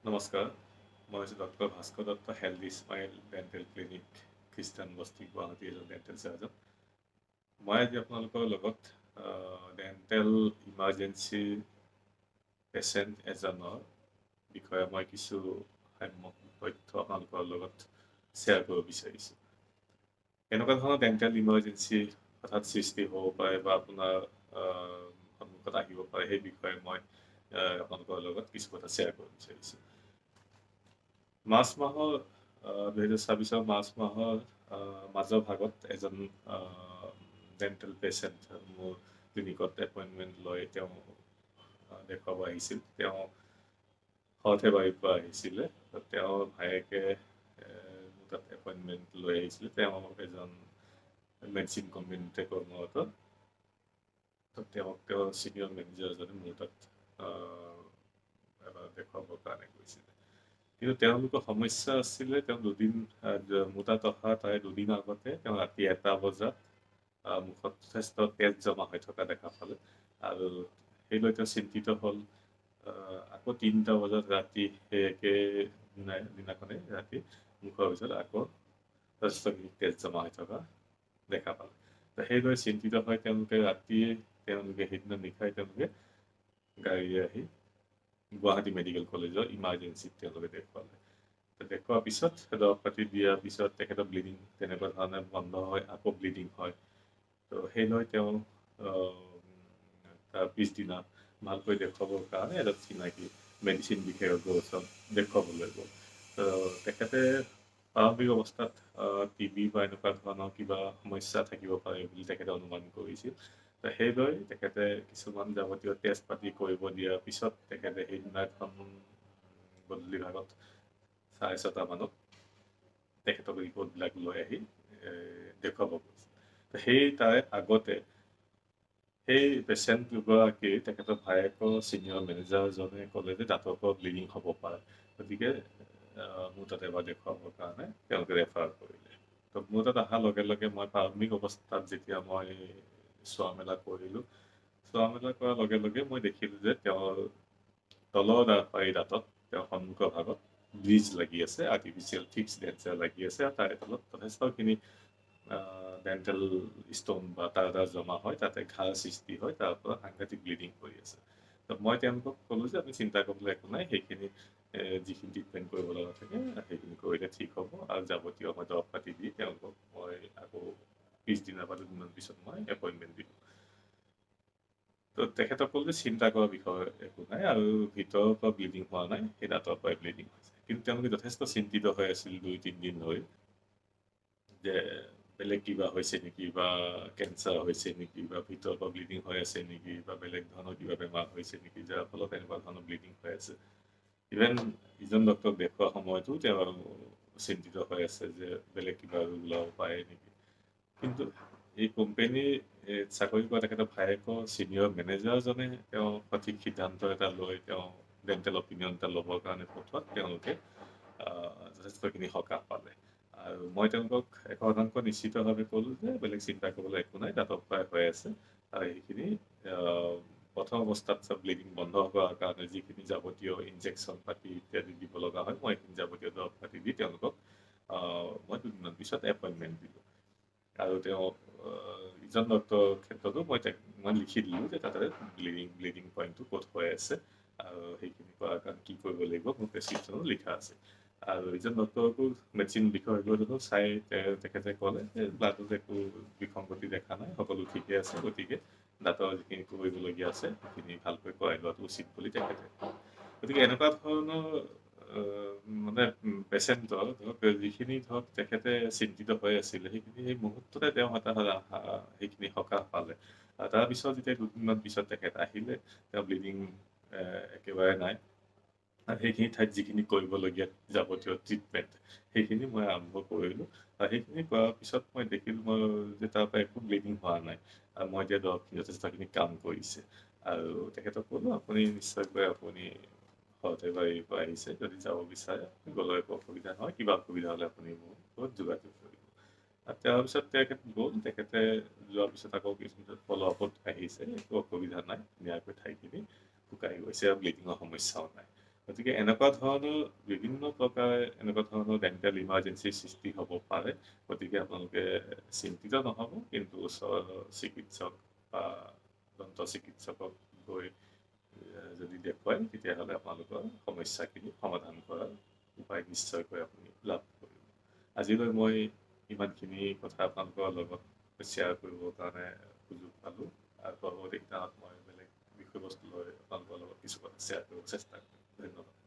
নমস্কাৰ, মই হৈছে doctor Bhaskar Dutta, health smile dental clinic, খ্ৰীষ্টান বস্তি, গুৱাহাটী এজন ডেণ্টেল চাৰ্জন। মই আজি আপোনালোকৰ লগত ডেণ্টেল ইমাৰ্জেঞ্চি পেচেণ্ট এজনৰ বিষয়ে মই কিছু তথ্য আপোনালোকৰ লগত শ্বেয়াৰ কৰিব বিচাৰিছোঁ। এনেকুৱা ধৰণৰ ডেণ্টেল ইমাৰ্জেঞ্চি হঠাৎ সৃষ্টি হ'ব পাৰে বা আপোনাৰ সন্মুখত আহিব পাৰে, সেই বিষয়ে মই আপোনালোকৰ লগত কিছু কথা শ্বেয়াৰ কৰিব বিচাৰিছোঁ। মাৰ্চ মাহৰ 2024 মাৰ্চ মাহৰ মাজৰ ভাগত এজন ডেণ্টেল পেচেণ্ট মোৰ ক্লিনিকত এপইণ্টমেণ্ট লৈ তেওঁ দেখুৱাব আহিছিল। তেওঁ সৰ্থেবাৰীৰ পৰা আহিছিলে। তেওঁৰ ভায়েকে মোৰ তাত এপইণ্টমেণ্ট লৈ আহিছিলে। তেওঁ এজন মেডিচিন কোম্পানীতে কৰ্মৰত। তেওঁক তেওঁৰ ছিনিয়ৰ মেনেজাৰজনে মোৰ তাত এবাৰ দেখুৱাবৰ কাৰণে গৈছিলে। কিন্তু তেওঁলোকৰ সমস্যা আছিলে, তেওঁ মোৰ তাত অহা তাৰে দুদিন আগতে তেওঁ ৰাতি 1টা বজাত মুখত যথেষ্ট তেজ জমা হৈ থকা দেখা পালে আৰু সেইলৈ তেওঁ চিন্তিত হ'ল। আকৌ 3টা বজাত ৰাতি সেই দিনাখনে ৰাতি মুখৰ পিছত আকৌ যথেষ্টখিনি তেজ জমা হৈ থকা দেখা পালে। সেইদৰে চিন্তিত হৈ তেওঁলোকে সেইদিনা নিশাই তেওঁলোকে গাড়ীৰে আহি গুৱাহাটী মেডিকেল কলেজৰ ইমাৰ্জেঞ্চিত তেওঁলোকে দেখুৱালে। দেখুৱাৰ পিছত দৰৱ পাতি দিয়াৰ পিছত তেখেতৰ ব্লিডিং তেনেকুৱা ধৰণে বন্ধ হয়, আকৌ ব্লিডিং হয়। তো সেইলৈ তেওঁ তাৰ পিছদিনা ভালকৈ দেখুৱাবৰ কাৰণে এজন চিনাকি মেডিচিন বিশেষজ্ঞৰ ওচৰত দেখুৱাবলৈ গ'ল। তেখেতে প্ৰাৰম্ভিক অৱস্থাত TB বা এনেকুৱা ধৰণৰ কিবা সমস্যা থাকিব পাৰে বুলি তেখেতে অনুমান কৰিছিল। সেইদৰে তেখেতে কিছুমান যাৱতীয় টেষ্ট পাতি কৰিব দিয়াৰ পিছত তেখেতে সেইদিনাখন গধূলি ভাগত 6:30 মানত তেখেতক ৰিপৰ্টবিলাক লৈ আহি দেখুৱাব গৈছিল। সেই তাৰে আগতে সেই পেচেণ্ট দুগৰাকীৰ তেখেতৰ ভায়েকৰ ছিনিয়ৰ মেনেজাৰজনে ক'লে যে দাঁতৰ পৰা ব্লিডিং হ'ব পাৰে, গতিকে মোৰ তাত এবাৰ দেখুৱাবৰ কাৰণে তেওঁলোকে ৰেফাৰ কৰিলে। তো মোৰ তাত অহাৰ লগে লগে মই প্ৰাৰম্ভিক অৱস্থাত যেতিয়া মই চোৱা মেলা কৰিলোঁ, চোৱা মেলা কৰাৰ লগে লগে মই দেখিলোঁ যে তেওঁৰ তলৰ দাঁতত তেওঁৰ সন্মুখৰ ভাগত ব্ৰিজ লাগি আছে, আৰ্টিফিচিয়েল ফিক্স ডেন্সাৰ লাগি আছে আৰু তাৰে তলত যথেষ্টখিনি ডেণ্টেল ষ্ট'ন বা তাৰ জমা হয়, তাতে ঘাঁৰ সৃষ্টি হয়, তাৰ পৰা সাংঘাতিক ব্লিডিং কৰি আছে। তো মই তেওঁলোকক ক'লোঁ যে আপুনি চিন্তা কৰিবলৈ একো নাই, সেইখিনি যিখিনি ট্ৰিটমেণ্ট কৰিব লগা থাকে সেইখিনি কৰিলে ঠিক হ'ব আৰু যাৱতীয় মই দৰৱ পাতি দি তেওঁলোকক মই আকৌ পিছদিনা বা দুদিনমান পিছত মই এপইণ্টমেণ্ট দিলোঁ। তো তেখেতক ক'লোঁ যে চিন্তা কৰাৰ বিষয় একো নাই আৰু ভিতৰৰ পৰা ব্লিডিং হোৱা নাই, সেই দাঁতৰ পৰাই ব্লিডিং হৈছে। কিন্তু তেওঁলোকে যথেষ্ট চিন্তিত হৈ আছিল 2-3 দিন ধৰি যে বেলেগ কিবা হৈছে নেকি বা কেঞ্চাৰ হৈছে নেকি বা ভিতৰৰ পৰা ব্লিডিং হৈ আছে নেকি বা বেলেগ ধৰণৰ কিবা বেমাৰ হৈছে নেকি, যাৰ ফলত এনেকুৱা ধৰণৰ ব্লিডিং হৈ আছে। ইভেন ইজন ডক্তৰক দেখুওৱাৰ সময়তো তেওঁ চিন্তিত হৈ আছে যে বেলেগ কিবা ৰোগ ওলাব পাৰে নেকি। কিন্তু এই কোম্পানীৰ চাকৰি কৰা তেখেতৰ ভায়েকৰ ছিনিয়ৰ মেনেজাৰজনে তেওঁ সঠিক সিদ্ধান্ত এটা লৈ তেওঁ ডেণ্টেল অপিনিয়ন এটা ল'বৰ কাৰণে পঠোৱাত তেওঁলোকে যথেষ্টখিনি সকাহ পালে। আৰু মই তেওঁলোকক 100% নিশ্চিতভাৱে ক'লোঁ যে বেলেগ চিন্তা কৰিবলৈ একো নাই, দাঁতৰ পৰাই হৈ আছে আৰু সেইখিনি প্ৰথম অৱস্থাত ব্লিডিং বন্ধ হোৱাৰ কাৰণে যিখিনি যাৱতীয় ইনজেকশ্যন পাতি ইত্যাদি দিব লগা হয়, মই এইখিনি যাৱতীয় দৰৱ পাতি দি তেওঁলোকক মই দুদিনমান পিছত এপইণ্টমেণ্ট দিলোঁ। আৰু তেওঁ ইজন ডক্তৰৰ ক্ষেত্ৰতো মই লিখি দিলোঁ যে তাতে ব্লিডিং পইণ্টটো ক'ত হৈ আছে আৰু সেইখিনি কৰাৰ কাৰণে কি কৰিব লাগিব মোৰ প্ৰেছক্ৰিপশ্যনত লিখা আছে। আৰু ইজন ডক্তৰকো মেডিচিন বিশেষজ্ঞজনকো চাই তেখেতে ক'লে যে ব্লাডত একো বিসংগতি দেখা নাই, সকলো ঠিকে আছে, গতিকে দাঁতৰ যিখিনি কৰিবলগীয়া আছে সেইখিনি ভালকৈ কৰাই লোৱাটো উচিত বুলি তেখেতে কয়। গতিকে এনেকুৱা ধৰণৰ পেচেণ্টৰ যিখিনি তেখেতে চিন্তিত হৈ আছিলে সেইখিনি সেই মুহূৰ্ততে তেওঁ সেইখিনি সকাহ পালে। তাৰপিছত যেতিয়া দুদিনমান পিছত তেখেত আহিলে, তেওঁ ব্লিডিং একেবাৰে নাই। আৰু সেইখিনি ঠাইত যিখিনি কৰিবলগীয়া যাৱতীয় ট্ৰিটমেণ্ট সেইখিনি মই আৰম্ভ কৰিলোঁ। আৰু সেইখিনি কৰাৰ পিছত মই দেখিলোঁ যে তাৰ পৰা একো ব্লিডিং হোৱা নাই। আৰু মই এতিয়া দৰৱখিনি যথেষ্টখিনি কাম কৰিছে। আৰু তেখেতক ক'লোঁ আপুনি নিশ্চয়কৈ আপুনি সৰ্থেবাৰীৰ পৰা আহিছে, যদি যাব বিচাৰে গ'লেও একো অসুবিধা নহয়, কিবা অসুবিধা হ'লে আপুনি মোৰ লগত যোগাযোগ কৰিব। তাৰপিছত তেখেত গ'ল, তেখেতে যোৱাৰ পিছত আকৌ কিছুদিন ফ'ল আপত আহিছে, একো অসুবিধা নাই, ধুনীয়াকৈ ঠাইখিনি শুকাই গৈছে আৰু ব্লিডিঙৰ সমস্যাও নাই। গতিকে এনেকুৱা ধৰণৰ বিভিন্ন প্ৰকাৰে এনেকুৱা ধৰণৰ ডেণ্টেল ইমাৰ্জেঞ্চিৰ সৃষ্টি হ'ব পাৰে। গতিকে আপোনালোকে চিন্তিত নহ'ব, কিন্তু ওচৰৰ চিকিৎসক বা দন্ত চিকিৎসকক গৈ যদি দেখুৱায়, তেতিয়াহ'লে আপোনালোকৰ সমস্যাখিনি সমাধান কৰাৰ উপায় নিশ্চয়কৈ আপুনি লাভ কৰিব। আজিলৈ মই ইমানখিনি কথা আপোনালোকৰ লগত শ্বেয়াৰ কৰিবৰ কাৰণে সুযোগ পালোঁ। আৰু পৰৱৰ্তী দিনত মই বেলেগ বিষয়বস্তু লৈ আপোনালোকৰ লগত কিছু কথা শ্বেয়াৰ কৰিব চেষ্টা কৰিম। ধন্যবাদ।